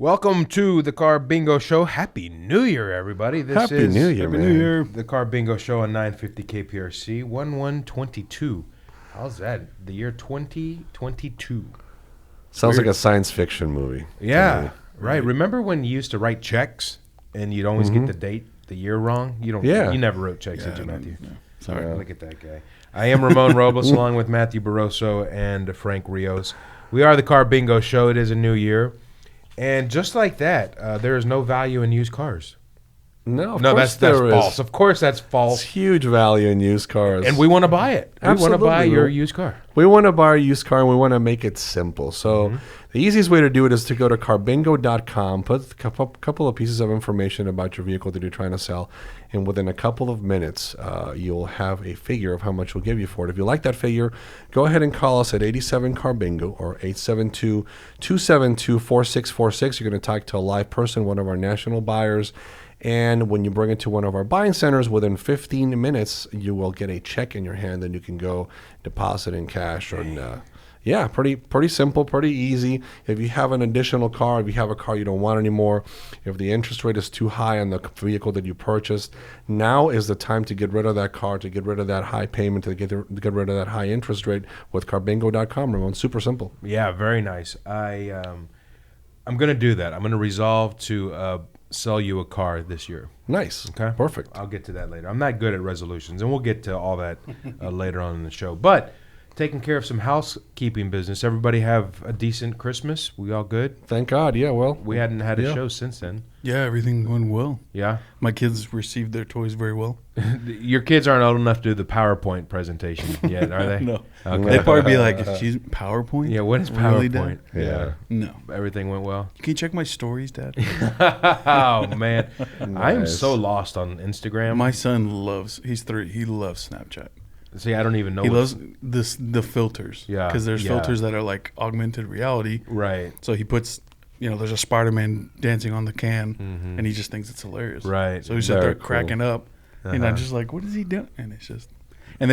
Welcome to the Carbingo Show. Happy New Year, everybody. Happy New Year. The Carbingo Show on 950 KPRC, 1122. How's that? The year 2022. Sounds like a science fiction movie. Yeah, right. Remember when you used to write checks and you'd always get the date, the year wrong? You never wrote checks, did you, Matthew? No. Sorry. Look at that guy. I am Ramon Robles, along with Matthew Barroso and Frank Rios. We are the Carbingo Show. It is a new year. And just like that, there is no value in used cars. No, that's false. Of course, that's false. It's huge value in used cars. And we want to buy it. Absolutely. We want to buy your used car. We want to buy a used car, and we want to make it simple. So the easiest way to do it is to go to carbingo.com, put a couple of pieces of information about your vehicle that you're trying to sell, and within a couple of minutes, you'll have a figure of how much we'll give you for it. If you like that figure, go ahead and call us at 87-CARBINGO or 872-272-4646. You're going to talk to a live person, one of our national buyers. And when you bring it to one of our buying centers, within 15 minutes, you will get a check in your hand, and you can go deposit in cash. Pretty simple, pretty easy. If you have an additional car, if you have a car you don't want anymore, if the interest rate is too high on the vehicle that you purchased, now is the time to get rid of that car, to get rid of that high payment, to get rid of that high interest rate with Carbingo.com, Ramon. Super simple. Yeah, very nice. I'm going to do that. I'm going to resolve to sell you a car this year. Nice. Okay. Perfect. I'll get to that later. I'm not good at resolutions, and we'll get to all that later on in the show. But taking care of some housekeeping business. Everybody have a decent Christmas? We all good? Thank God. Yeah, well. We hadn't had a show since then. Yeah, everything went well. Yeah? My kids received their toys very well. Your kids aren't old enough to do the PowerPoint presentation yet, are they? No. Okay. They'd probably be like, she's PowerPoint? Yeah, what is Really, PowerPoint? Yeah. No. Everything went well? Can you check my stories, Dad? Oh, man. I'm Nice. so lost on Instagram. My son he's 3, he loves Snapchat. See, I don't even know. He loves the filters. Yeah, Because there's yeah. filters that are like augmented reality. Right. So he puts, there's a Spider-Man dancing on the can, and he just thinks it's hilarious. Right. So he's sitting Very there cracking up, and I'm just like, what is he doing? And they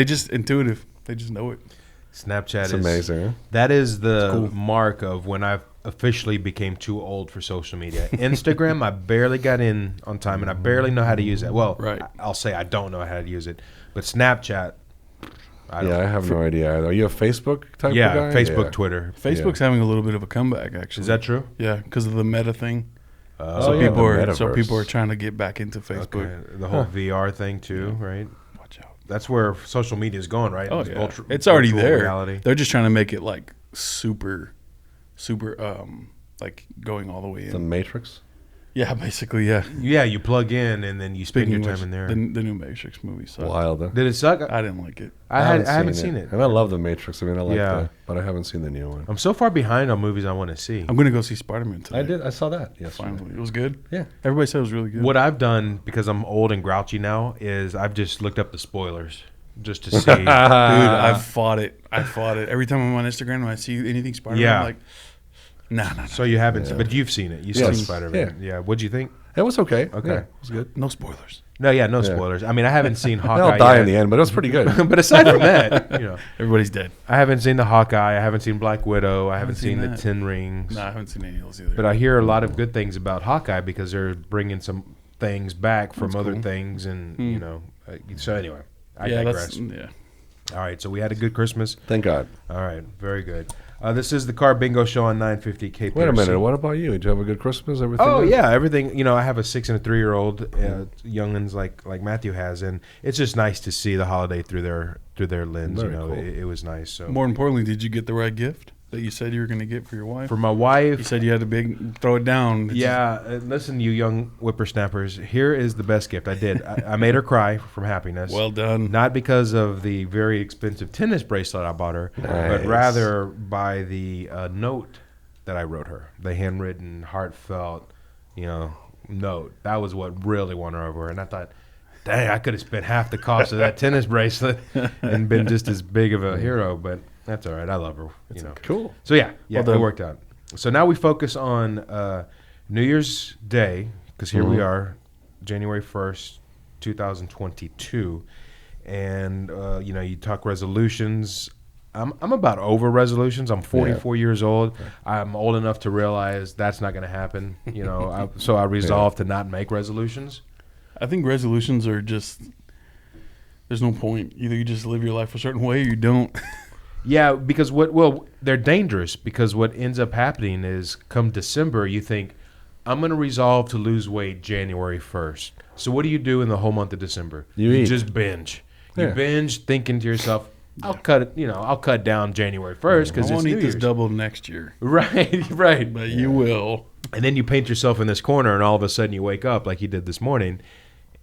just intuitive. They just know it. Snapchat It's is amazing. Huh? That is the cool. mark of when I've officially became too old for social media. Instagram, I barely got in on time, and I barely know how to use it. Well, Right. I'll say I don't know how to use it. But Snapchat, I have no idea either. Are you a Facebook type of yeah, guy? Facebook, Yeah. Twitter. Facebook's having a little bit of a comeback, actually. Is that true? Yeah, because of the meta thing. Oh, yeah, the People are metaverse. trying to get back into Facebook. Okay. The whole VR thing too, right? Watch out. That's where social media is going, right? Oh It's yeah, it's already virtual there. reality. They're just trying to make it like super, like going all the way in. The Matrix. Yeah, basically, yeah. Yeah, you plug in and then you spend Speaking your of time which, in there. the new Matrix movie sucked. Wild. Huh? Did it suck? I didn't like it. I haven't seen it. And I love the Matrix. I mean, I like Yeah. that, but I haven't seen the new one. I'm so far behind on movies I want to see. I'm gonna go see Spider-Man today. I did. I saw that. Yes. Finally, it was good. Yeah. Everybody said it was really good. What I've done, because I'm old and grouchy now, is I've just looked up the spoilers just to see. Dude, I fought it. Every time I'm on Instagram and I see anything Spider-Man, Yeah. I'm like, nah. So you haven't, but you've seen it. You've Yes. seen Spider-Man. Yeah. What'd you think? It was okay. Okay. Yeah, it was good. No spoilers. No spoilers. I mean, I haven't seen They Hawkeye all die yet. in the end, but it was pretty good. But aside from that, Everybody's dead. I haven't seen the Hawkeye. I haven't seen Black Widow. I haven't seen the that. 10 Rings. No, I haven't seen any of those either. But I hear a lot of good things about Hawkeye because they're bringing some things back from That's other cool. things, and so anyway, I digress. Yeah. All right, so we had a good Christmas. Thank God. All right, very good. This is the Carbingo Show on 950 KPRC. Wait a minute. What about you? Did you have a good Christmas? Everything? Oh good? yeah, everything. I have a 6 and a 3-year-old, youngins like Matthew has, and it's just nice to see the holiday through their lens. Very cool. It was nice. So More importantly, did you get the right gift that you said you were going to get for your wife? for my wife, You said you had to throw it down. yeah. Listen, you young whippersnappers, here is the best gift I did. I made her cry from happiness. Well done. Not because of the very expensive tennis bracelet I bought her, but Nice. rather by the note that I wrote her, the handwritten, heartfelt, note. That was what really won her over. And I thought, dang, I could have spent half the cost of that tennis bracelet and been just as big of a hero. But that's all right. I love her. Cool. So yeah, Well it done. worked out. So now we focus on New Year's Day, because here we are, January 1st, 2022. And, you talk resolutions. I'm about over resolutions. I'm 44 years old. I'm old enough to realize that's not going to happen. You know, so I resolved to not make resolutions. I think resolutions are just, there's no point. Either you just live your life a certain way or you don't. Yeah, because they're dangerous because what ends up happening is come December, you think, I'm going to resolve to lose weight January 1st. So what do you do in the whole month of December? You eat. just binge. You binge thinking to yourself, I'll cut down January 1st because I it's won't eat New this Year's. double next year. Right. But you will. And then you paint yourself in this corner and all of a sudden you wake up like you did this morning.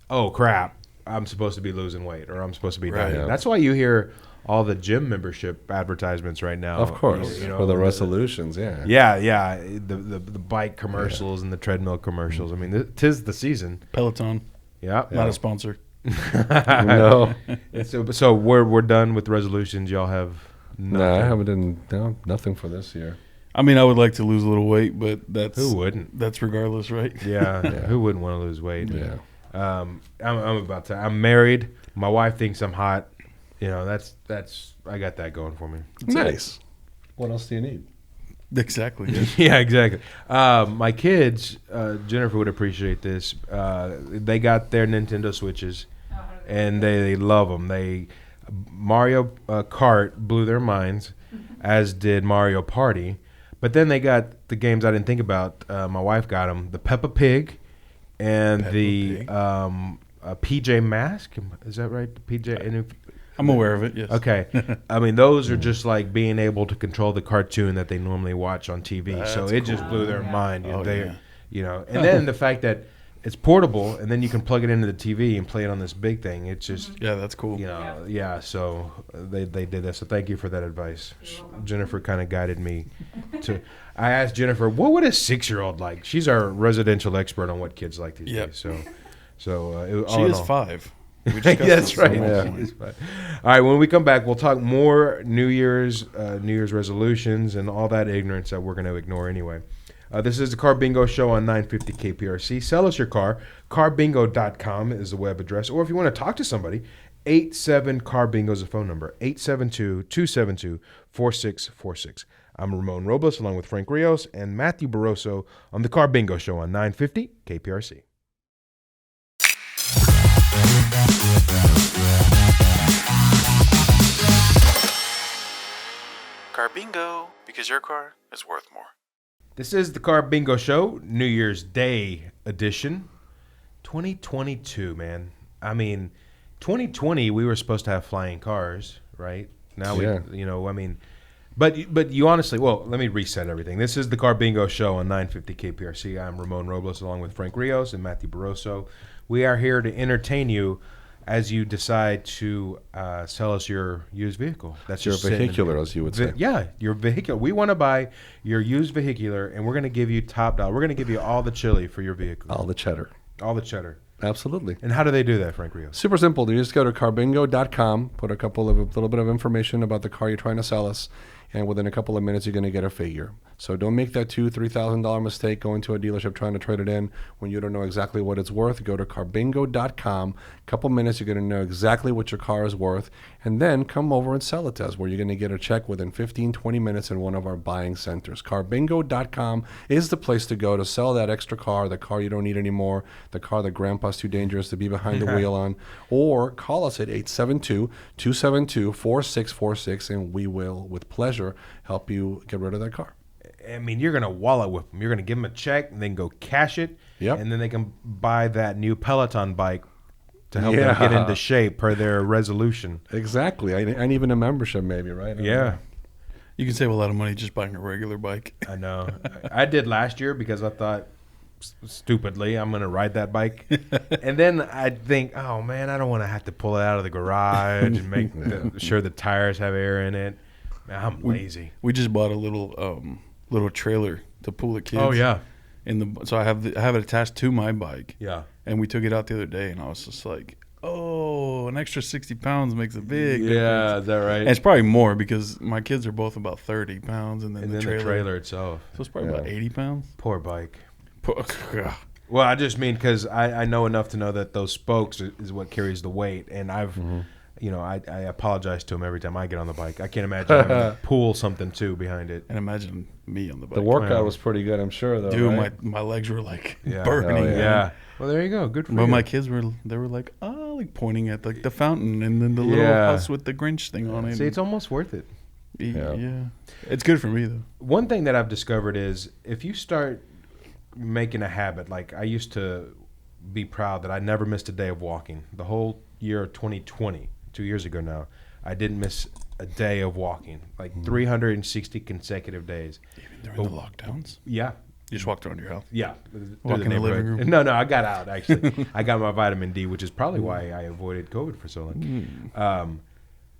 Oh, crap. I'm supposed to be losing weight or I'm supposed to be dieting. That's why you hear all the gym membership advertisements right now. Of course, for the resolutions, Yeah. The bike commercials and the treadmill commercials. I mean, 'tis the season. Peloton. Yeah. Not a sponsor. No. So we're done with resolutions. Y'all have nothing? No, I haven't done nothing for this year. I mean, I would like to lose a little weight, but Who wouldn't? That's regardless, right? Yeah. Who wouldn't want to lose weight? Yeah. I'm married. My wife thinks I'm hot. You know, that's I got that going for me. Nice. What else do you need? Exactly. Yeah. Yeah, exactly. My kids, Jennifer would appreciate this. They got their Nintendo Switches, and they love them. Mario Kart blew their minds, as did Mario Party. But then they got the games I didn't think about. My wife got them: the Peppa Pig, and the PJ Mask. Is that right? The PJ. I'm aware of it, yes. Okay. I mean, those are just like being able to control the cartoon that they normally watch on TV. So it just blew their mind. Oh, You know, and then the fact that it's portable and then you can plug it into the TV and play it on this big thing. It's just, yeah, that's cool. You know, so they did that. So thank you for that advice. Jennifer kind of guided me to. I asked Jennifer, what would a 6-year-old like? She's our residential expert on what kids like these days. So she is 5. That's right. Yeah. All right. When we come back, we'll talk more New Year's resolutions and all that ignorance that we're going to ignore anyway. This is the Carbingo Show on 950 KPRC. Sell us your car. Carbingo.com is the web address. Or if you want to talk to somebody, 87-CARBINGO is the phone number, 872-272-4646. I'm Ramon Robles along with Frank Rios and Matthew Barroso on the Carbingo Show on 950 KPRC. Carbingo, because your car is worth more. This is the Carbingo Show, New Year's Day edition. 2022, man. I mean, 2020 we were supposed to have flying cars, right? Now but you honestly, well, let me reset everything. This is the Carbingo Show on 950 KPRC. I'm Ramon Robles along with Frank Rios and Matthew Barroso. We are here to entertain you as you decide to sell us your used vehicle. That's your vehicular, as you would say. Yeah, your vehicular. We want to buy your used vehicular, and we're going to give you top dollar. We're going to give you all the chili for your vehicle. All the cheddar. All the cheddar. Absolutely. And how do they do that, Frank Rios? Super simple. You just go to carbingo.com, put a little bit of information about the car you're trying to sell us, and within a couple of minutes, you're going to get a figure. So don't make that $2,000-$3,000 mistake going to a dealership trying to trade it in when you don't know exactly what it's worth. Go to carbingo.com. Couple minutes, you're going to know exactly what your car is worth, and then come over and sell it to us, where you're going to get a check within 15, 20 minutes in one of our buying centers. Carbingo.com is the place to go to sell that extra car, the car you don't need anymore, the car that grandpa's too dangerous to be behind the wheel on, or call us at 872-272-4646, and we will, with pleasure, help you get rid of that car. I mean, you're going to wallet whip them. You're going to give them a check and then go cash it. Yep. And then they can buy that new Peloton bike to help them get into shape per their resolution. Exactly. And even a membership maybe, right? Yeah. You can save a lot of money just buying a regular bike. I know. I did last year because I thought, stupidly, I'm going to ride that bike. And then I think, oh, man, I don't want to have to pull it out of the garage and make sure the tires have air in it. Man, I'm lazy. We just bought a little trailer to pull the kids. Oh, yeah. So I have it attached to my bike. Yeah. And we took it out the other day, and I was just like, oh, an extra 60 pounds makes a big difference. Yeah, is that right? And it's probably more because my kids are both about 30 pounds, and then the trailer itself. So it's probably about 80 pounds. Poor bike. Well, I just mean because I know enough to know that those spokes is what carries the weight, and I've you know, I apologize to him every time I get on the bike. I can't imagine having to pull something too behind it. And imagine me on the bike. The workout was pretty good, I'm sure, though. Dude, right? my legs were like Yeah. burning. Oh, yeah. Yeah. Well, there you go. Good for But you. my kids were like, oh, like pointing at like the fountain and then the little house with the Grinch thing on it. See, it's almost worth it. Yeah. It's good for me though. One thing that I've discovered is if you start making a habit, like I used to be proud that I never missed a day of walking. The whole year of 2020, 2 years ago now, I didn't miss a day of walking, like 360 consecutive days. Even during the lockdowns? Yeah. You just walked around your house? Yeah. Walk in the living room? No, I got out, actually. I got my vitamin D, which is probably why I avoided COVID for so long.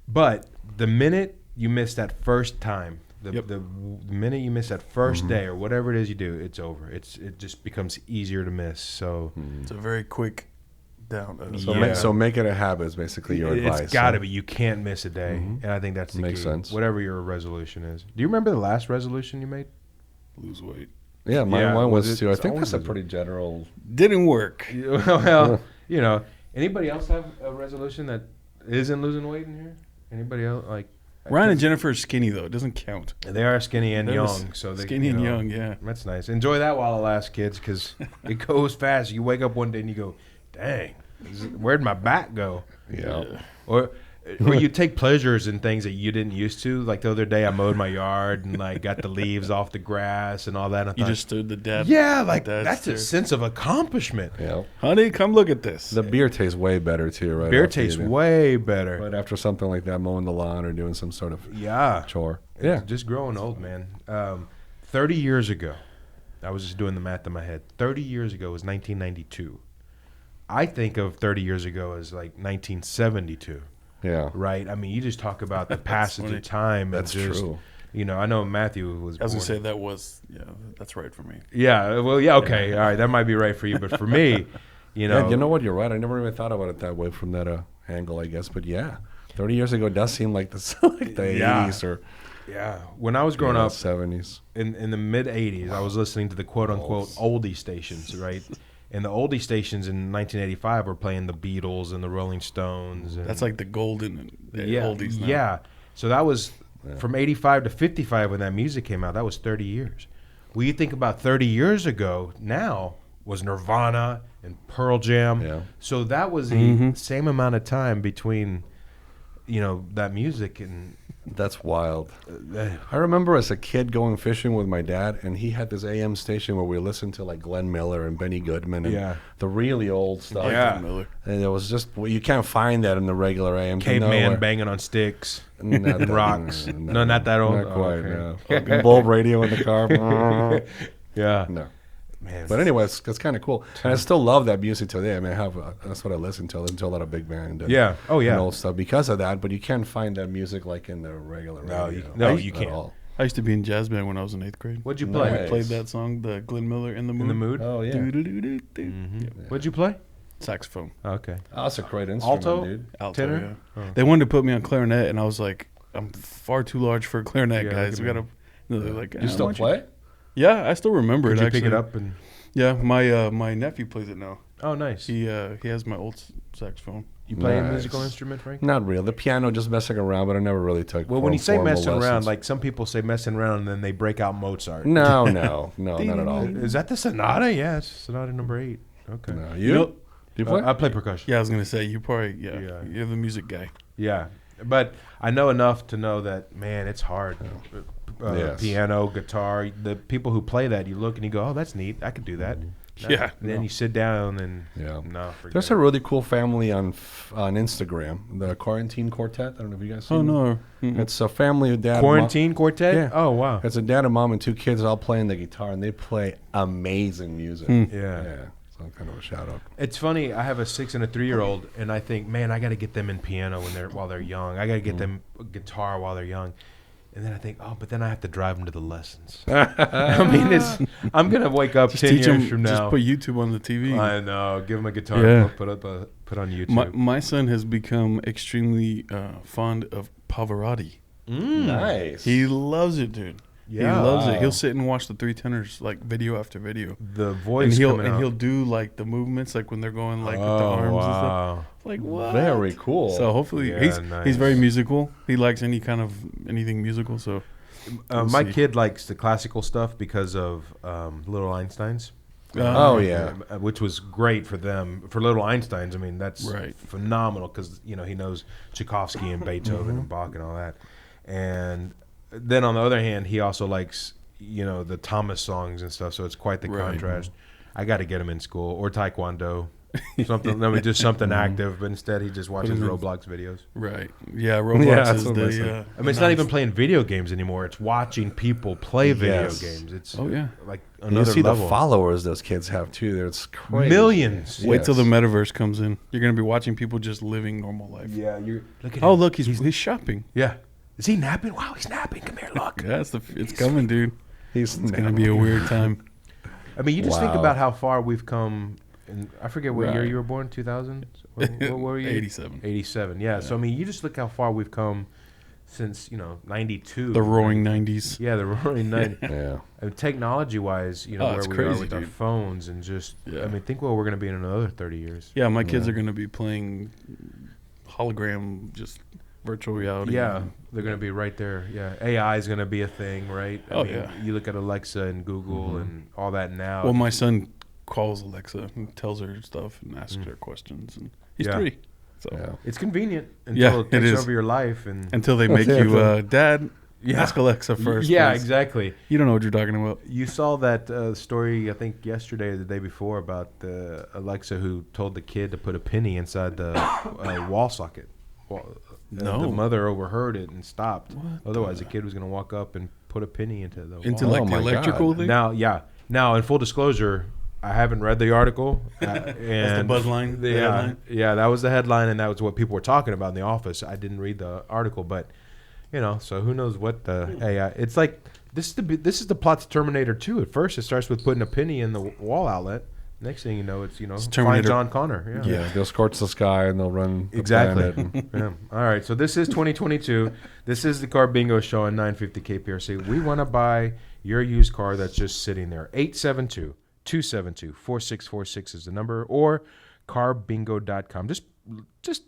But the minute you miss that first time, the minute you miss that first day or whatever it is you do, it's over. It just becomes easier to miss. So It's a very quick down. So make it a habit is basically your advice. It's got to be. You can't miss a day. And I think that's the Makes key. sense. Whatever your resolution is. Do you remember the last resolution you made? Lose weight. Yeah, mine was was it- too. I it's think always that's a a- pretty general. Didn't work. Well, you know, anybody else have a resolution that isn't losing weight in here? Anybody else like? Ryan and Jennifer are skinny though. It doesn't count. They are skinny and They're young, so they skinny you and know, young, yeah. That's nice. Enjoy that while it lasts, kids, because it goes fast. You wake up one day and you go, "Dang, where'd my back go?" Yeah. Or you take pleasures in things that you didn't used to. Like the other day, I mowed my yard and like got the leaves off the grass and all that. And I You thought, just stood the dad. yeah, like dad's that's a there. sense of accomplishment. Yeah. Honey, come look at this. The beer tastes way better too, right? Beer after you tastes do- way better. right after something like that, mowing the lawn or doing some sort of Yeah. chore. Yeah. Just growing old, man. 30 years ago, I was just doing the math in my head. 30 years ago was 1992. I think of 30 years ago as like 1972, Yeah. right? I mean, you just talk about the passage funny. of time. That's and just, true. You know, I know Matthew was I was born. gonna say that was that's right for me. Yeah, well, yeah, okay. All right, that might be right for you. But for me, you know. Yeah, you know what? You're right. I never even thought about it that way from that angle, I guess. But yeah, 30 years ago does seem like the like the Yeah. 80s or Yeah. When I was growing up, 70s. in the mid 80s, I was listening to the quote unquote oldie stations, right? And the oldie stations in 1985 were playing the Beatles and the Rolling Stones. And That's like the golden oldies now. Yeah. So that was from 85 to 55 when that music came out. That was 30 years. Well, you think about 30 years ago now was Nirvana and Pearl Jam. Yeah. So that was the same amount of time between, you know, that music and That's wild. I remember as a kid going fishing with my dad, and he had this AM station where we listened to like Glenn Miller and Benny Goodman and Yeah. the really old stuff. Yeah. Miller. And it was just, well, you can't find that in the regular AM. caveman banging on sticks Not and that- rocks. No, not that old. Not Oh, quite. okay. No. Fucking bulb radio in the car. Yeah. No. Man. But anyway, it's kind of cool. And I still love that music today. I mean, that's what I listen to. I listen to a lot of big band and, Yeah. Oh, yeah. and old stuff because of that. But you can't find that music like in the regular No, radio. you At can't. all. I used to be in jazz band when I was in 8th grade. What'd you play? Nice. We played that song, the Glenn Miller in the Mood. In the mood? Oh, yeah. Do-do-do-do-do. Yeah. What'd you play? Saxophone. Okay. Oh, that's a great instrument, Alto? dude. Alto, Tenor? yeah. They wanted to put me on clarinet, and I was like, I'm far too large for a clarinet, Yeah, guys. look We at gotta. No, they're like, You still play? Yeah, I still remember Did it. you Actually, pick it up and? Yeah, my nephew plays it now. Oh, nice. He has my old saxophone. You play a Nice. musical instrument, Frank? Not real. The piano, just messing around, but I never really took. Well, when you say formal messing around, lessons. like some people say messing around and then they break out Mozart. no, not at all. Is that the sonata? Yeah, it's sonata number 8. Okay. No, You know- Do you play? I play percussion. Yeah, I was gonna say you probably Yeah. you're the music guy. Yeah, but I know enough to know that, man, it's hard. Yes. Piano, guitar, the people who play that, you look and you go, oh, that's neat. I could do that. No. Yeah. And then you sit down and Yeah. no, forget There's it. a really cool family on Instagram, the Quarantine Quartet. I don't know if you guys seen Oh it. no, Mm-mm. It's a family of dad. Quarantine Quartet? Yeah. Oh, wow. It's a dad and mom and 2 kids all playing the guitar, and they play amazing music. Yeah. So kind of a shout out. It's funny. I have a 6 and a 3-year-old, and I think, man, I got to get them in piano while they're young. I got to get them guitar while they're young. And then I think, oh, but then I have to drive them to the lessons. I mean, I'm gonna wake up Just 10 teach years them. from now. Just put YouTube on the TV. I know. Give them a guitar. Yeah. Put on YouTube. My son has become extremely fond of Pavarotti. Nice. He loves it, dude. Yeah. He loves it. Wow. He'll sit and watch the 3 tenors like video after video. The And voice he'll coming out. do like the movements like when they're going like with the Oh, arms and wow. stuff. Like, what? Very cool. So hopefully Yeah, he's nice. very musical. He likes anything musical. So My see. kid likes the classical stuff because of Little Einsteins. Oh, yeah. Which was great for them. For Little Einsteins, I mean, that's Right. phenomenal because, he knows Tchaikovsky and Beethoven and Bach and all that. And then on the other hand, he also likes, the Thomas songs and stuff. So it's quite the Right. contrast. I got to get him in school or Taekwondo. Something, just something active. But instead, he just watches him in- Roblox videos. right, yeah, Roblox that's is what I said. I mean, it's not even playing video games anymore. It's watching people play video Yes. games. It's Oh yeah. like You another see level. the followers those kids have too. It's crazy. Millions. Wait till the Yes. metaverse comes in. You're gonna be watching people just living normal life. Yeah, you look at Oh him. look, he's shopping. Yeah. Is he napping? Wow, he's napping. Come here, look. Yeah, it's coming, dude. He's It's gonna be a weird time. I mean, you just think Wow. about how far we've come. And I forget what year Right. you were born. 2000. What were you? 87. 87. Yeah. So I mean, you just look how far we've come since 92. The roaring 90s. Yeah, the roaring 90s. Yeah. Technology-wise, Oh, where it's we are crazy, with our dude. phones and just. Yeah. I mean, think where we're going to be in another 30 years. Yeah, my kids are gonna be playing hologram, just virtual reality. Yeah, they're going to be right there. Yeah, AI is going to be a thing, right? I Oh, mean, yeah. You look at Alexa and Google and all that now. Well, my son calls Alexa and tells her stuff and asks her questions, and he's Yeah. 3. So Yeah. it's convenient Yeah, until it it takes is. over your life and. until they make Yeah, you, Dad, Yeah. ask Alexa first. Yeah, please. exactly. You don't know what you're talking about. You saw that story, I think, yesterday or the day before about the Alexa who told the kid to put a penny inside the wall socket. No. The mother overheard it and stopped. What Otherwise, the kid was going to walk up and put a penny into the Into wall. Oh like the my electrical God. thing. Now, yeah. Now, in full disclosure, I haven't read the article. And buzz line, the headline? Yeah, that was the headline, and that was what people were talking about in the office. I didn't read the article, but so who knows what the AI? It's like this is the plot to Terminator 2. At first, it starts with putting a penny in the wall outlet. Next thing you know, it's find Terminator. John Connor. Yeah. Yeah, they'll scorch the sky and they'll run the Exactly. planet and- Yeah. All right. So this is 2022. This is the Carbingo Show on 950 KPRC. We want to buy your used car that's just sitting there. 872-272-4646 is the number, or carbingo.com. Just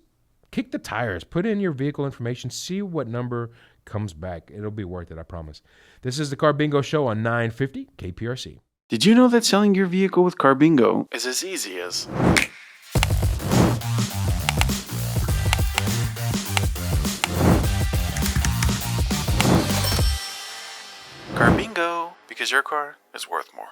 kick the tires. Put in your vehicle information. See what number comes back. It'll be worth it, I promise. This is the Carbingo Show on 950 KPRC. Did you know that selling your vehicle with Carbingo is as easy as... Carbingo, because your car is worth more.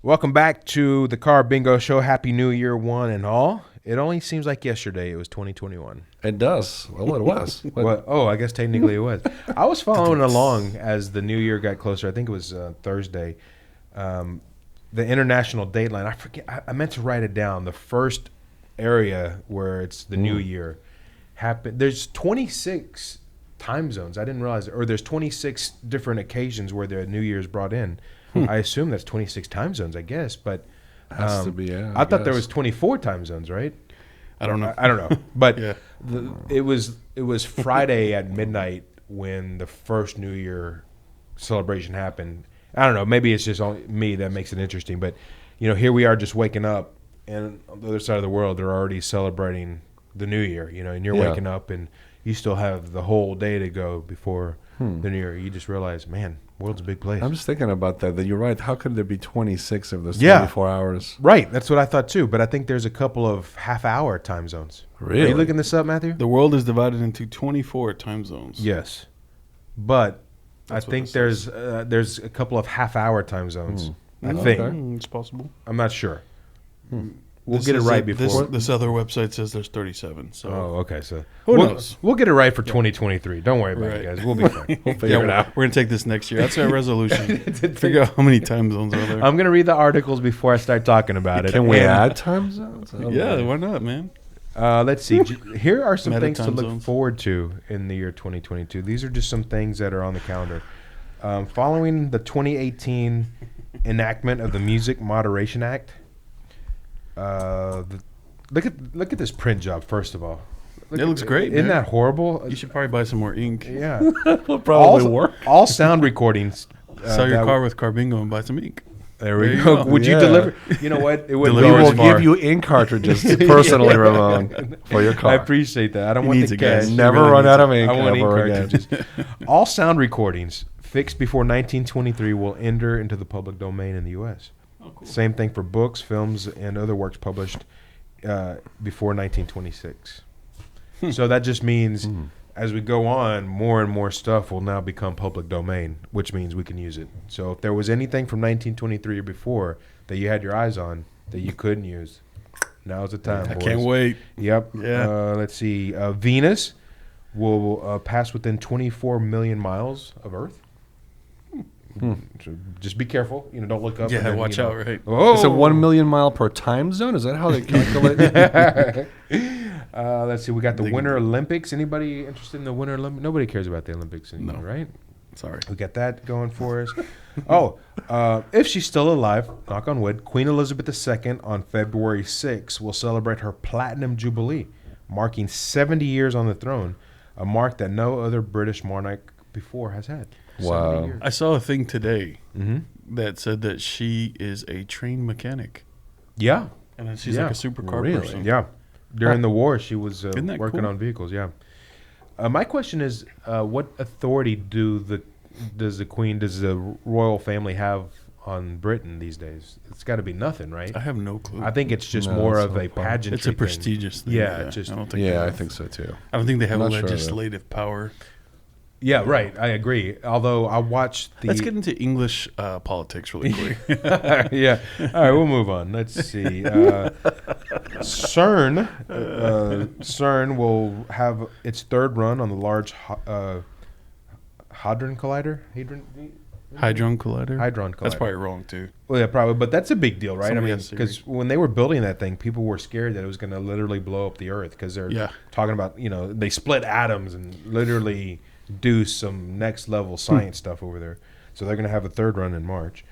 Welcome back to the Car Bingo Show. Happy New Year, one and all. It only seems like yesterday it was 2021. It does. Well, it was. Well, I guess technically it was. I was following along as the new year got closer. I think it was Thursday. The international dateline. I forget. I meant to write it down. The first area where it's the new year happened. There's 26 time zones. I didn't realize, or there's 26 different occasions where the new year is brought in. I assume that's 26 time zones, I guess, but Has to be, yeah. I thought there guess. was 24 time zones, right? I don't know. I don't know, but Yeah. it was Friday at midnight when the first New Year celebration happened. I don't know. Maybe it's just only me that makes it interesting, but here we are just waking up, and on the other side of the world, they're already celebrating the New Year. And you're Yeah. waking up, and you still have the whole day to go before the New Year. You just realize, man, world's a big place. I'm just thinking about that you're right. How could there be 26 of those Yeah. 24 hours? Right, that's what I thought too. But I think there's a couple of half-hour time zones. Are Really? you looking this up, Matthew? The world is divided into 24 time zones. Yes, but That's I what think this there's a couple of half-hour time zones. I Okay. think It's possible. I'm not sure. We'll This get it is right before. This other website says there's 37. So Oh, okay. So Who we'll, knows? We'll get it right for 2023. Don't worry about Right. it, guys. We'll be fine. We'll figure it out. we're gonna take this next year. That's our resolution. Figure out how many time zones are there. I'm gonna read the articles before I start talking about it. Can we And, add time zones? Oh, yeah, man. why not, man? Let's see. Here are some Meta things to time look zones. forward to in the year 2022. These are just some things that are on the calendar. Following the 2018 enactment of the Music Moderation Act, look at this print job. First of all, It looks great, Isn't man. that horrible? You should probably buy some more ink. Yeah. Will probably all, work. all sound recordings. Sell your that- car with Carbingo and buy some ink. There we There you go. go. Would you Yeah. deliver? You know what? It would Deliver We Going will far. give you ink cartridges personally, Ramon, for your I car. appreciate that. I don't He want needs the it, guys. cash. He Never really run needs out it. of ink I want ink ever again. cartridges. All sound recordings fixed before 1923 will enter into the public domain in the U.S. Oh, cool. Same thing for books, films, and other works published before 1926. So that just means as we go on, more and more stuff will now become public domain, which means we can use it. So if there was anything from 1923 or before that you had your eyes on that you couldn't use, now's the time, I boys. can't wait. Yep. Yeah. Let's see. Venus will pass within 24 million miles of Earth. So just be careful. Don't look up. Yeah, and then, watch out, right? Oh, It's a 1 million mile per time zone. Is that how they calculate it? Let's see. We got the They- Winter Olympics. Anybody interested in the Winter Olympics? Nobody cares about the Olympics anymore, No. right? Sorry. We got that going for us. If she's still alive, knock on wood, Queen Elizabeth II on February 6th will celebrate her Platinum Jubilee, marking 70 years on the throne, a mark that no other British monarch before has had. Wow. 70 years. I saw a thing today Mm-hmm. that said that she is a trained mechanic. Yeah. And then she's Yeah. like a supercar Really? person. Yeah. During the war, she was Isn't that working cool? on vehicles, yeah. My question is, what authority does the royal family have on Britain these days? It's got to be nothing, right? I have no clue. I think it's just No, more it's of not a fun. pageantry It's a thing. prestigious thing. Yeah, just- I don't think. Yeah, I they think so too. I don't think they have I'm not sure, though. legislative power. Yeah, right. I agree. Although I watched the... Let's get into English politics really quick. yeah. All right, we'll move on. Let's see. CERN will have its third run on the Large Hadron Collider. Hadron Collider. Hadron Collider. That's probably wrong too. Well, yeah, probably, but that's a big deal, right? Somebody I mean, has to because when they were building that thing, people were scared that it was going to literally blow up the Earth because they're Yeah. talking about, they split atoms and literally do some next level science stuff over there. So they're going to have a third run in March.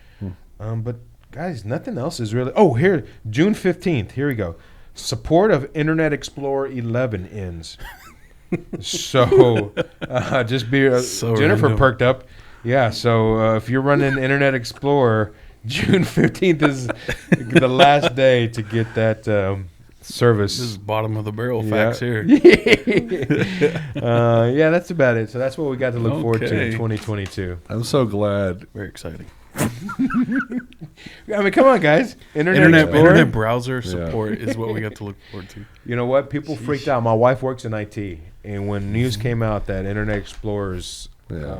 But guys, nothing else is really. Oh, here, June 15th. Here we go. Support of Internet Explorer 11 ends. So just be So Jennifer random. perked up. Yeah, so if you're running Internet Explorer, June 15th is the last day to get that service. This is bottom of the barrel Yeah. facts here. Yeah, that's about it. So that's what we got to look forward to in Okay. 2022. I'm so glad. Very exciting. I mean, come on, guys. Internet Explorer. browser support is what we got to look forward to. You know what? People freaked out. My wife works in IT, and when news came out that Internet Explorer's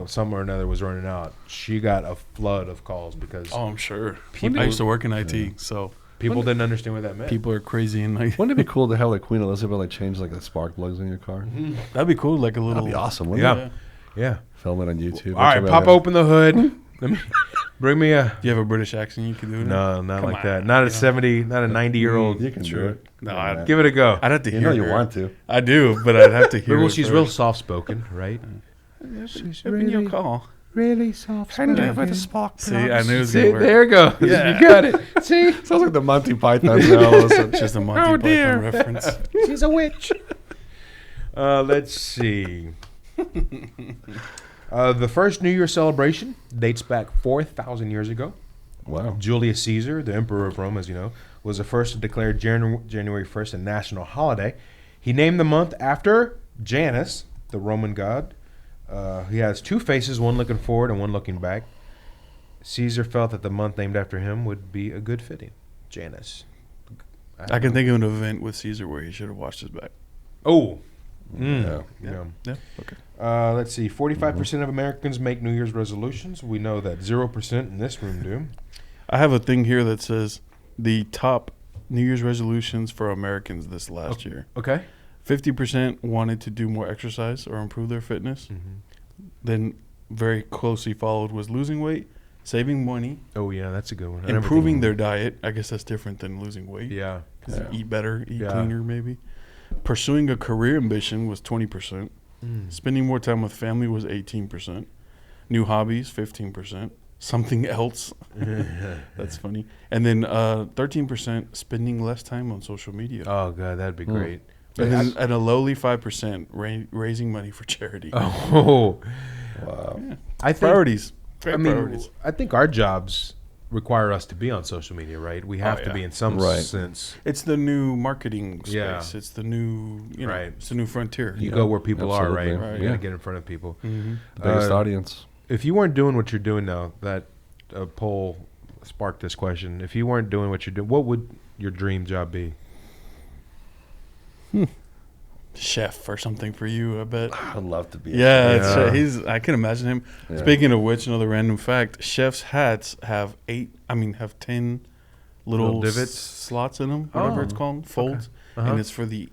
some or another was running out, she got a flood of calls because Oh, I'm sure. People- I used to work in IT, so people didn't understand what that meant. people are crazy in IT. Wouldn't it be cool to have like Queen Elizabeth change like the spark plugs in your car? That'd be cool, like a little. That'd be awesome, wouldn't Yeah. it? Yeah. Film it on YouTube. All right, pop open the hood. Let me bring me a. Do you have a British accent you can do? No, not Come like on, that. Not a you know. 70, not a 90-year-old. You can do it. No, Yeah, I'd man. Give it a go. I'd have to You hear. know you her. want to. I do, but I'd have to hear. Well, it she's real first. soft-spoken, right? She's your call. Really soft. spark See, I knew it was See, gonna work. there it goes. Yeah. You got it. See, Sounds like the Monty Python now. All of a sudden. It's just a Monty Python reference. she's a witch. Let's see. The first New Year celebration dates back 4,000 years ago. Wow. Julius Caesar, the emperor of Rome, as you know, was the first to declare January 1st a national holiday. He named the month after Janus, the Roman god. He has two faces, one looking forward and one looking back. Caesar felt that the month named after him would be a good fitting. Janus. I can think of an event with Caesar where he should have watched his back. Oh. Yeah. Yeah. Yeah. Okay. Let's see. 45% of Americans make New Year's resolutions. We know that 0% in this room do. I have a thing here that says the top New Year's resolutions for Americans this last year. Okay. 50% wanted to do more exercise or improve their fitness. Then very closely followed was losing weight, saving money, Oh, yeah, that's a good one. I never improving think- their diet. I guess that's different than losing weight. Yeah. 'Cause Yeah. eat better, eat Yeah. cleaner, maybe. Pursuing a career ambition was 20%. Spending more time with family was 18%. New hobbies, 15%. Something else. That's funny. And then 13% spending less time on social media. Oh, God, that'd be great. And then at a lowly 5%, raising money for charity. Oh. Wow. I think, Priorities. Great I mean, priorities. I think our jobs require us to be on social media, right? We have to be in some Right. sense. It's the new marketing space. Yeah. It's the new, Right. it's the new frontier. You go where people are, absolutely. right? Right. You Yeah. gotta get in front of people. Mm-hmm. Biggest audience. If you weren't doing what you're doing now, that poll sparked this question. If you weren't doing what you're doing, what would your dream job be? Chef or something for you, I bet. I'd love to be. Yeah, Yeah. he's. I can imagine him. Yeah. Speaking of which, another random fact: chef's hats have 10 little Little divots? slots in them, whatever Oh, it's called, folds, Uh-huh. and it's for the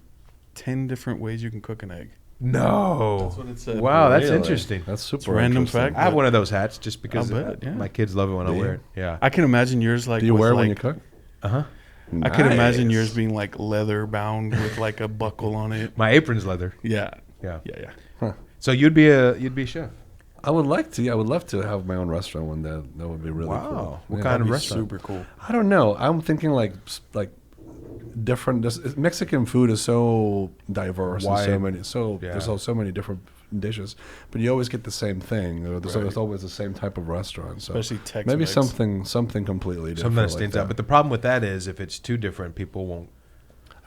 10 different ways you can cook an egg. No. That's what it said. Wow, that's Really? interesting. That's super It's a random interesting. fact. I have one of those hats just because I'll bet, yeah. my kids love it when I Do wear you? it. Yeah. I can imagine yours like. Do you with wear it when like- you cook? Uh huh. I can imagine Nice. yours being like leather bound with like a buckle on it. My apron's leather. Yeah, Yeah. yeah. So you'd be a chef. I would like to. Yeah, I would love to have my own restaurant one day. That would be really Wow. cool. What Yeah. kind of That'd be restaurant? super cool. I don't know. I'm thinking like different. Mexican food is so diverse. And so Wide. many. So Yeah. there's so many different dishes, but you always get the same thing. There's Right. always the same type of restaurant. So Especially Tex. maybe something completely different. Something that like stands out. But the problem with that is if it's too different, people won't.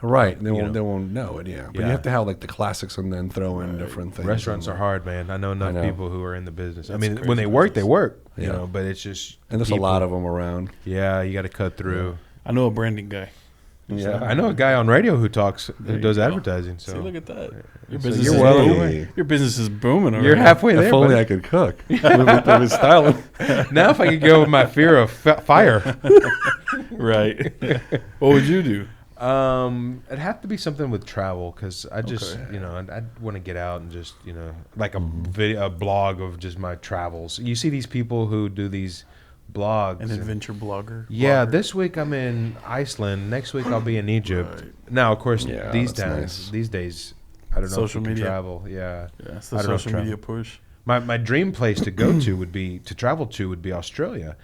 right, they you won't. know. They won't know it. Yeah, but Yeah. you have to have like the classics and then throw in different things. Restaurants and, are hard, man. I know enough know. people who are in the business. I That's mean, crazy when they work, they business. work. You Yeah. know, but it's just and there's people. a lot of them around. Yeah, you got to cut through. I know a branding guy. Yeah, I know a guy on radio who There who you does go. advertising. So See, look at that. Your So business you're is well booming. away. Your business is booming. you're already. halfway there. If only buddy. I could cook. With his style. Now, if I could go with my fear of fire, Right. What would you do? it'd have to be something with travel because I just, Okay. you know, I'd want to get out and just, you know, like a blog of just my travels. You see these people who do these blogs. An and- adventure blogger? Yeah, Blogger? this week I'm in Iceland. Next week I'll be in Egypt. Right. Now, of course, Yeah, these that's days, I don't know Social if you can media. travel. Yeah, Yeah, it's I the don't know if social travel- media push. My dream place to go to would be to travel to would be Australia,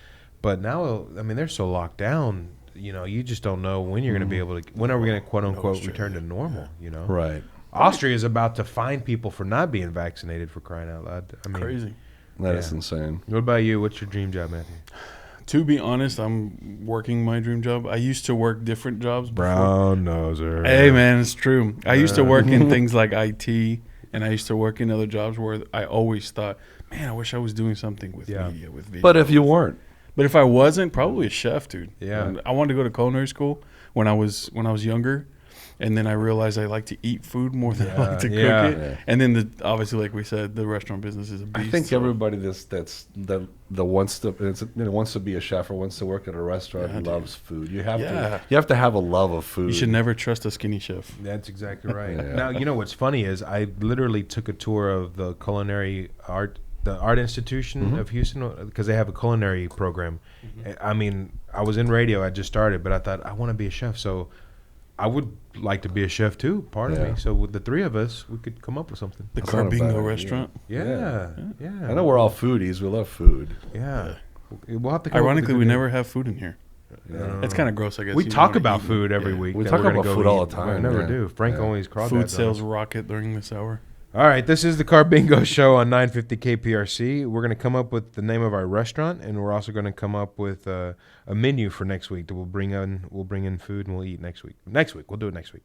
but now I mean they're so locked down. You know, you just don't know when you're going to be able to. When are we going to quote unquote return to normal? You know, Right. Austria is about to fine people for not being vaccinated. For crying out loud! I mean, Crazy. That is Yeah. insane. What about you? What's your dream job, Matthew? To be honest, I'm working my dream job. I used to work different jobs before. Brown noser. Hey, man, it's true. I used to work in things like IT, and I used to work in other jobs where I always thought, man, I wish I was doing something with Yeah. media, with video. But if you weren't, But if I wasn't, probably a chef, dude. Yeah. And I wanted to go to culinary school when I was younger, and then I realized I like to eat food more than I like to cook Yeah. it. Yeah. And then obviously, like we said, the restaurant business is a beast. I think so- everybody that wants to be a chef or wants to work at a restaurant Yeah, dude. loves food. You have Yeah. to have a love of food. you should never trust a skinny chef. That's exactly right. Yeah. Now, you know what's funny is I literally took a tour of the the art institution of Houston because they have a culinary program. I mean, I was in radio, I just started, but I thought I want to be a chef, so I would like to be a chef too. Part of Yeah. me. So with the three of us, we could come up with something. The That's not a bad Carbingo idea. restaurant. Yeah, yeah. I know we're all foodies. We love food. Yeah. We'll have to. Come up with Ironically, a we good never have food in here. name. It's kind of gross, I guess. We You don't talk wanna about eat food it. every Yeah. week. We that talk we're gonna about go food all eat. the time, I never yeah. do. Frank Yeah. always crawled Food that sales on us. rocket during this hour. All right, this is the Carbingo Show on 950 KPRC. We're going to come up with the name of our restaurant, and we're also going to come up with a menu for next week that we'll bring in food and we'll eat next week. We'll do it next week.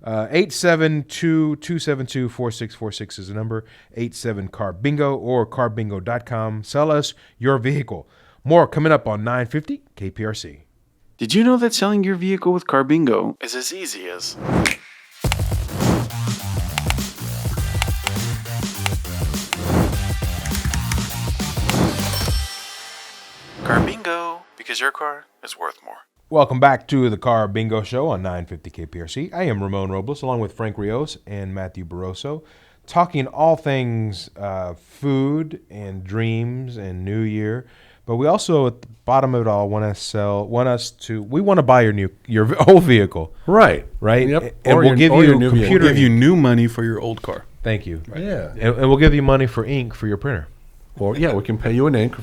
872-272-4646 is the number. 87-CARBINGO or carbingo.com. Sell us your vehicle. More coming up on 950 KPRC. Did you know that selling your vehicle with Carbingo is as easy as... Carbingo, because your car is worth more. Welcome back to the Car Bingo Show on 950 KPRC. I am Ramon Robles, along with Frank Rios and Matthew Barroso, talking all things food and dreams and New Year. But we also, at the bottom of it all, we want to buy your old vehicle, Right. right? Yep. And Or we'll your- give or you your new computer. We'll give you new money for your old car. Thank you. Yeah. And we'll give you money for ink for your printer. Or yeah, we can pay you an ink.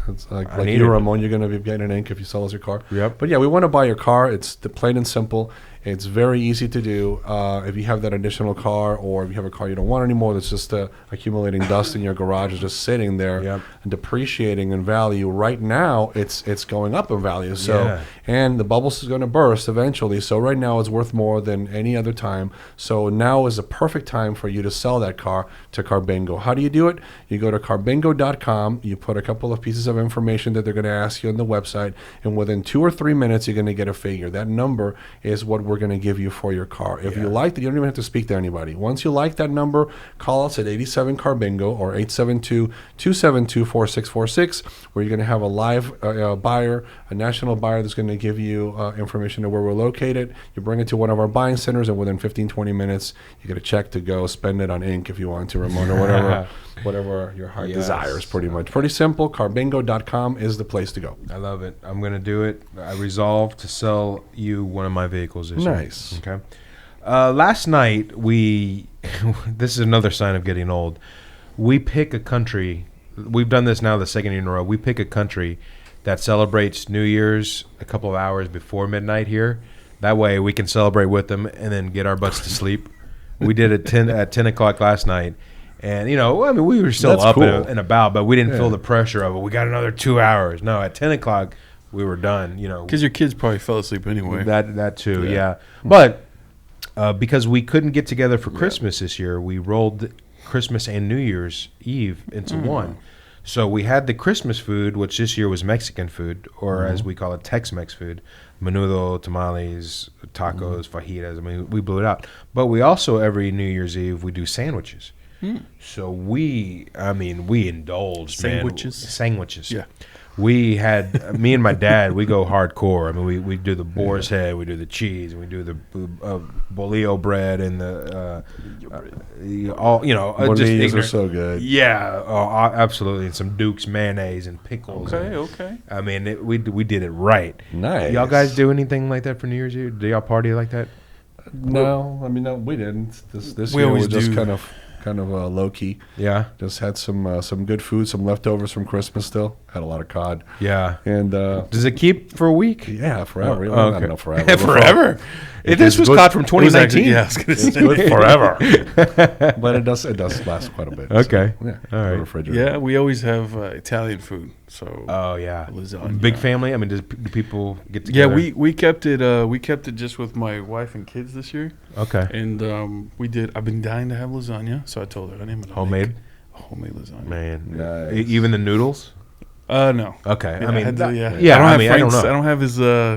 It's like need you, it. Ramon, you're going to be getting an ink if you sell us your car. Yep. But yeah, we want to buy your car. It's plain and simple. It's very easy to do. If you have that additional car, or if you have a car you don't want anymore, that's just accumulating dust in your garage, is just sitting there and depreciating in value. Right now, it's going up in value. So, and the bubbles is going to burst eventually. So right now, it's worth more than any other time. So now is the perfect time for you to sell that car to Carbingo. How do you do it? You go to Carbingo.com. You put a couple of pieces of information that they're going to ask you on the website, and within 2 or 3 minutes, you're going to get a figure. That number is what we're going to give you for your car. If you like it, you don't even have to speak to anybody. Once you like that number, call us at 87 Carbingo or 872-272-4646, where you're going to have a live buyer, a national buyer that's going to give you information of where we're located. You bring it to one of our buying centers, and within 15, 20 minutes, you get a check to go spend it on ink if you want to, Ramon, or whatever your heart desires, pretty much. Pretty simple. Carbingo.com is the place to go. I love it. I'm going to do it. I resolve to sell you one of my vehicles this year. Nice. Okay. Last night, this is another sign of getting old. We pick a country. We've done this now the second year in a row. We pick a country that celebrates New Year's a couple of hours before midnight here. That way we can celebrate with them and then get our butts to sleep. We did it at 10 o'clock last night. And, we were still up and about, but we didn't feel the pressure of it. We got another 2 hours. No, at 10 o'clock, we were done, Because your kids probably fell asleep anyway. That too, yeah. But because we couldn't get together for Christmas this year, we rolled Christmas and New Year's Eve into one. So we had the Christmas food, which this year was Mexican food, or as we call it, Tex-Mex food. Menudo, tamales, tacos, fajitas. I mean, we blew it out. But we also, every New Year's Eve, we do sandwiches. So we indulged, Sandwiches. Yeah. We had, me and my dad, we go hardcore. I mean, we do the boar's head, we do the cheese, and we do the bolillo bread and Bolillos are so good. Yeah, absolutely. And some Duke's mayonnaise and pickles. Okay. I mean, we did it right. Nice. Y'all guys do anything like that for New Year's Eve? Do y'all party like that? No, we didn't. This we year always was just do. kind of low key. Yeah. Just had some good food, some leftovers from Christmas still. Had a lot of cod. Yeah. And does it keep for a week? yeah, forever. Oh, I don't know forever. Forever. This was caught from 2019. I was going to It's say. good forever. But it does last quite a bit. Okay. So, yeah. All right. Refrigerator. Yeah, we always have Italian food. So Oh yeah. lasagna. Big family. I mean, do people get together? Yeah, we kept it. We kept it just with my wife and kids this year. Okay. And we did. I've been dying to have lasagna, so I told her I'm gonna Homemade? make a homemade lasagna. Man. Nice. Even the noodles? No. Okay. Yeah, I mean, had to, yeah. yeah. I don't have I don't Frank's. know. I don't have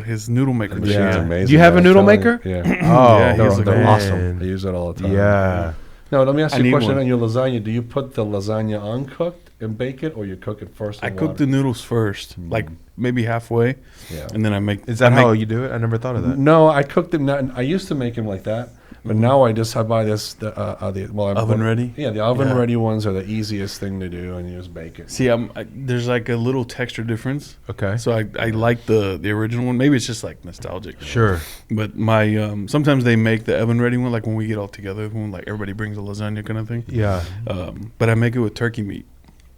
his noodle maker. Machine's Yeah. amazing. Do you have a I'm noodle telling you. maker? Yeah. Oh, Yeah, they're he's they're like, awesome. man. They use it all the time. Yeah. No, let me ask I you a need question one. on your lasagna. Do you put the lasagna uncooked and bake it, or you cook it first? I cook the noodles first, like maybe halfway, Yeah. and then I make. Is that I how make, you do it? I never thought of that. No, I cooked them. I used to make them like that, but now I buy oven ready? Yeah, the oven Yeah. ready ones are the easiest thing to do, and you just bake it. See, there's like a little texture difference. Okay. So I like the original one. Maybe it's just like nostalgic. Sure. But my sometimes they make the oven ready one, like when we get all together, when like everybody brings a lasagna kind of thing. Yeah. But I make it with turkey meat.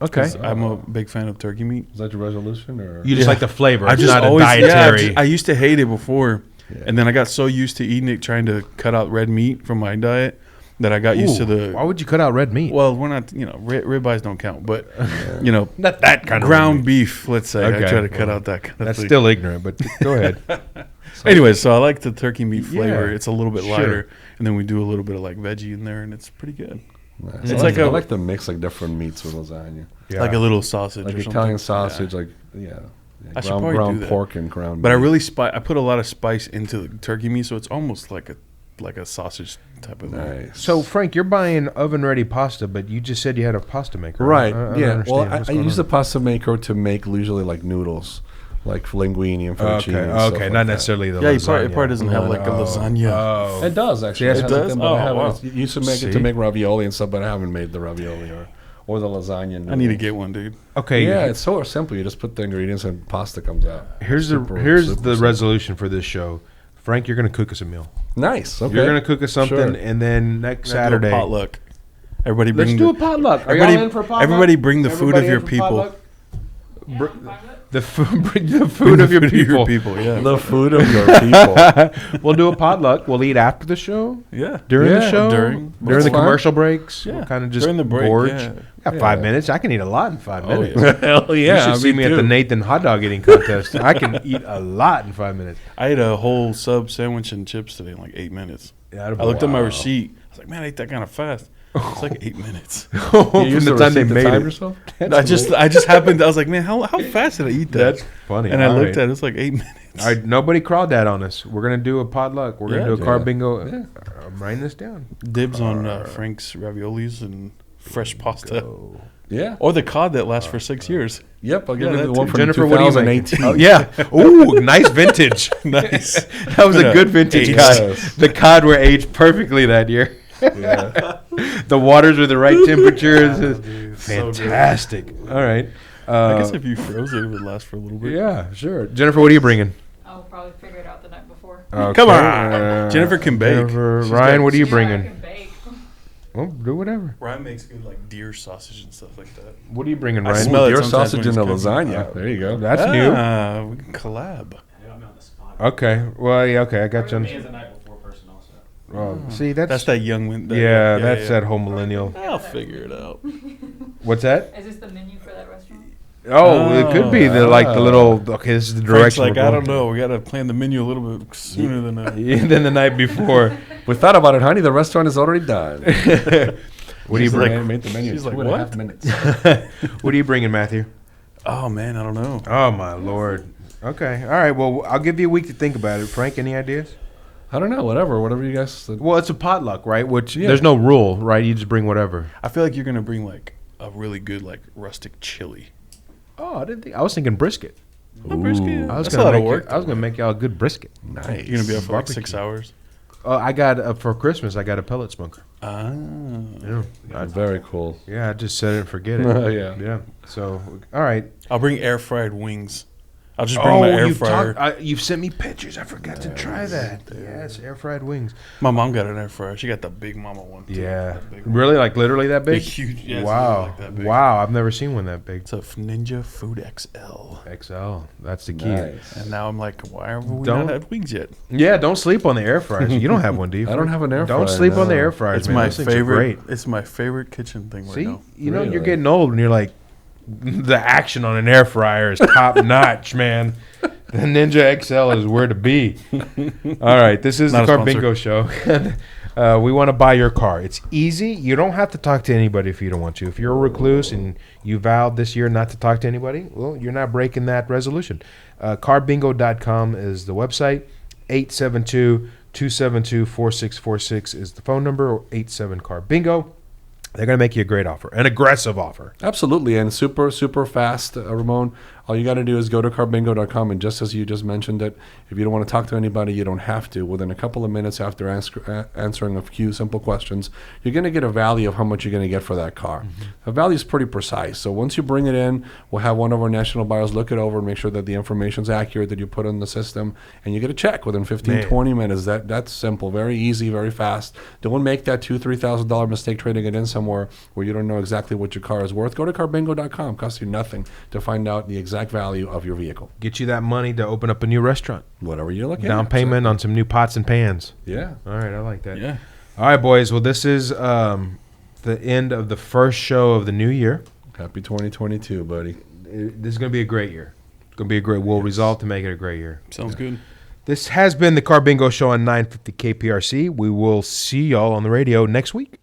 Okay. 'Cause I'm a big fan of turkey meat. Is that your resolution, or You just Yeah. like the flavor. I It's just not always a dietary. I used to hate it before, Yeah. and then I got so used to eating it, trying to cut out red meat from my diet, that I got used to the. Why would you cut out red meat? Well, we're not, ribeyes don't count, but Not that kind of ground red meat. beef. Let's say Okay. I try to cut out that kind of That's thing. still ignorant, but go ahead. Anyway, so I like the turkey meat flavor. Yeah, It's a little bit sure. lighter, and then we do a little bit of like veggie in there, and it's pretty good. Nice. It's I like I a- like to mix like different meats with lasagna, Yeah. Like a little sausage, like or Italian something. sausage, Yeah. like I should ground, probably ground do that. pork and ground. But I beef. really I put a lot of spice into the turkey meat, so it's almost like a sausage type of thing. nice. So Frank, you're buying oven ready pasta, but you just said you had a pasta maker. Right. I don't Yeah. understand. Well, What's I going use the on? pasta maker to make usually like noodles, like linguine and fettuccine. and stuff Okay. like Not that. necessarily the Yeah, lasagna. it probably doesn't have like a lasagna. Oh. It does actually. Yes, It it has a does? thing, but I Oh, haven't. wow. You used to make it See? to make ravioli and stuff, but I haven't made the ravioli or the lasagna. I noodle. need to get one, dude. Okay. Yeah, it's so simple. You just put the ingredients and pasta comes out. Here's Super the simple. resolution for this show. Frank, you're going to cook us a meal. Nice. Okay. You're going to cook us something, Sure. and then next We're gonna do Saturday. a potluck. Everybody Let's bring do a the, potluck. Are everybody, y'all in for a potluck? everybody bring the food of Everybody your in for people. potluck? The food of your people. Yeah. The food of your people. We'll do a potluck. We'll eat after the show, Yeah. during the Yeah, show, during the fine. commercial breaks. Yeah. We'll kind of just During the break, gorge. yeah. Got 5 minutes. I can eat a lot in 5 Oh, minutes. yeah. Hell You yeah. should see me at the Nathan hot dog eating contest. I can eat a lot in 5 minutes. I ate a whole sub sandwich and chips today in like 8 minutes. Yeah, I looked at my receipt. I was like, man, I ate that kind of fast. It's like 8 minutes. from the time they made it. yourself? I just happened. I was like, man, how fast did I eat that? That's funny. And I All looked right. at it. It's like 8 minutes. All right, nobody crawdad on us. We're gonna do a potluck. We're gonna do a Yeah. Carbingo. Yeah. I'm writing this down. Dibs on Frank's raviolis and fresh pasta. Go. Yeah. Or the cod that lasts for 6 years. Yep. I'll give Yeah, you the that one too. from Jennifer, what are you making? 2018. Oh, yeah. Ooh, nice vintage. Nice. That was a Yeah. good vintage Aged. cod. Yes. The cod were aged perfectly that year. Yeah. The waters were the right temperatures. dude, so good. Fantastic. All right. I guess if you froze it, it would last for a little bit. Yeah, sure. Jennifer, what are you bringing? I'll probably figure it out the night before. Come on. Jennifer can bake. Jennifer, She's Ryan, got- what are you Yeah, I bringing? can bake. Well, do whatever. Ryan makes good like deer sausage and stuff like that. What are you bringing, I Ryan? smell it Your sometimes sausage when and a he's cooking. lasagna. There you go. That's We can collab. new. Okay. Well, yeah, okay. I got you. Me as a night before person also. Well, see, that's that young one. yeah, that's that whole millennial. I'll figure it out. What's that? Is this the menu for that restaurant? Oh, it could be the little. Okay, this is the Frank's direction. like, we're I going. don't know. We got to plan the menu a little bit sooner than that. Yeah, than the night before. We thought about it, honey. The restaurant is already done. What do you She's bring? like- Made the menu. she's like, 2.5 what? minutes. What are you bringing, Matthew? Oh, man, I don't know. Oh my lord. Okay. All right. Well, I'll give you a week to think about it. Frank, any ideas? I don't know. Whatever you guys. Well, it's a potluck, right? Which Yeah. there's no rule, right? You just bring whatever. I feel like you're going to bring like a really good like rustic chili. Oh, I didn't think. I was thinking brisket. brisket. I was That's gonna a lot of make work, I was gonna make y'all a good brisket. Nice. You're going to be up for like Barbecue. 6 hours. I got for Christmas. I got a pellet smoker. Ah. Yeah. Very cool. Yeah. I just set it and forget it. Yeah. Yeah. So, all right. I'll bring air fried wings. I'll just bring my air you've fryer. you've sent me pictures. I forgot to try that. Yes, air fried wings. My mom got an air fryer. She got the big mama one. Too. Yeah. That big one. Really, like literally that big? Big, huge. Yeah, it's wow. like that big. Wow. I've never seen one that big. It's a Ninja Food XL. XL. That's the key. Nice. And now I'm like, why have we Don't- not had wings yet? Yeah. Don't sleep on the air fryers. You don't have one, do you? I don't have an air Don't fryer, sleep on the no. air fryers. It's man. my Those things are favorite. Great. It's my favorite kitchen thing right See, now. you know, you're Really? getting old, and you're like, the action on an air fryer is top notch, man. The Ninja XL is where to be. All right, this is Not the a Carbingo show. We want to buy your car. It's easy. You don't have to talk to anybody if you don't want to. If you're a recluse and you vowed this year not to talk to anybody, well, you're not breaking that resolution. Carbingo.com is the website. 872-272-4646 is the phone number, or 87-CARBINGO. They're going to make you a great offer, an aggressive offer. Absolutely, and super fast, Ramon. All you got to do is go to carbingo.com, and just as you just mentioned it, if you don't want to talk to anybody, you don't have to. Within a couple of minutes after answering a few simple questions, you're going to get a value of how much you're going to get for that car. The value is pretty precise. So once you bring it in, we'll have one of our national buyers look it over and make sure that the information's accurate that you put in the system, and you get a check within 15, Man. 20 minutes. That's simple, very easy, very fast. Don't make that $2,000, $3,000 mistake trading it in somewhere where you don't know exactly what your car is worth. Go to carbingo.com. Costs you nothing to find out the exact value of your vehicle. Get you that money to open up a new restaurant. Whatever you're looking Down at. payment on some new pots and pans. Yeah. All right, I like that. Yeah. All right, boys. Well, this is the end of the first show of the new year. Happy 2022, buddy. This is going to be a great year. It's going to be a great. We'll resolve to make it a great year. Sounds good. This has been the Carbingo Show on 950 KPRC. We will see y'all on the radio next week.